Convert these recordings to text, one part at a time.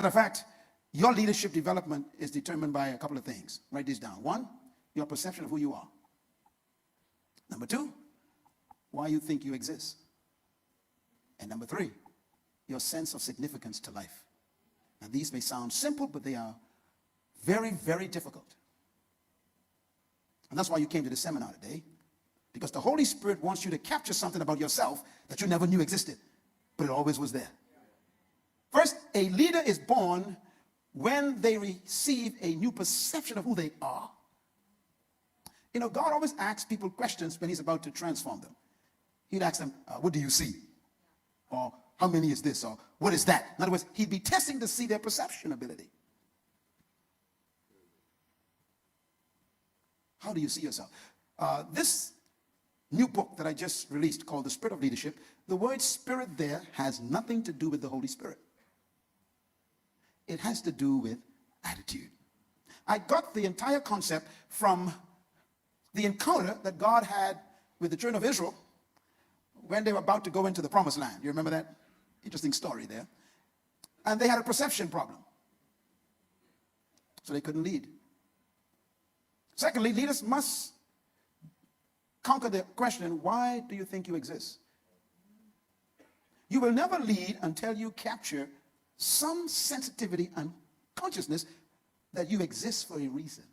Matter of fact, your leadership development is determined by a couple of things. Write this down. One, your perception of who you are. Number two, why you think you exist. And number three, your sense of significance to life. Now, these may sound simple, but they are very, very difficult. And that's why you came to the seminar today, because the Holy Spirit wants you to capture something about yourself that you never knew existed, but it always was there. First, a leader is born when they receive a new perception of who they are. You know, God always asks people questions when he's about to transform them. He'd ask them, what do you see? Or how many is this? Or what is that? In other words, he'd be testing to see their perception ability. How do you see yourself? This new book that I just released called The Spirit of Leadership, the word spirit there has nothing to do with the Holy Spirit. It has to do with attitude. I got the entire concept from the encounter that God had with the children of Israel when they were about to go into the promised land. You remember that? Interesting story there. And they had a perception problem. So they couldn't lead. Secondly, leaders must conquer the question, why do you think you exist? You will never lead until you capture some sensitivity and consciousness that you exist for a reason.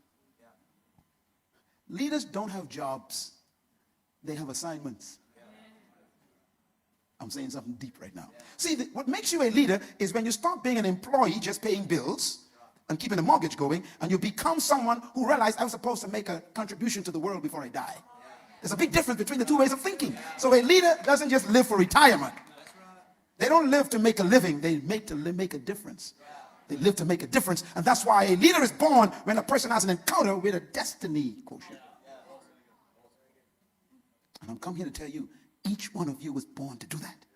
Leaders don't have jobs. They have assignments. I'm saying something deep right now. See, what makes you a leader is when you stop being an employee just paying bills and keeping the mortgage going, and you become someone who realized I was supposed to make a contribution to the world before I die. There's a big difference between the two ways of thinking. So a leader doesn't just live for retirement. They don't live to make a living. They make to make a difference. They live to make a difference. And that's why a leader is born when a person has an encounter with a destiny quotient. And I'm come here to tell you, each one of you was born to do that.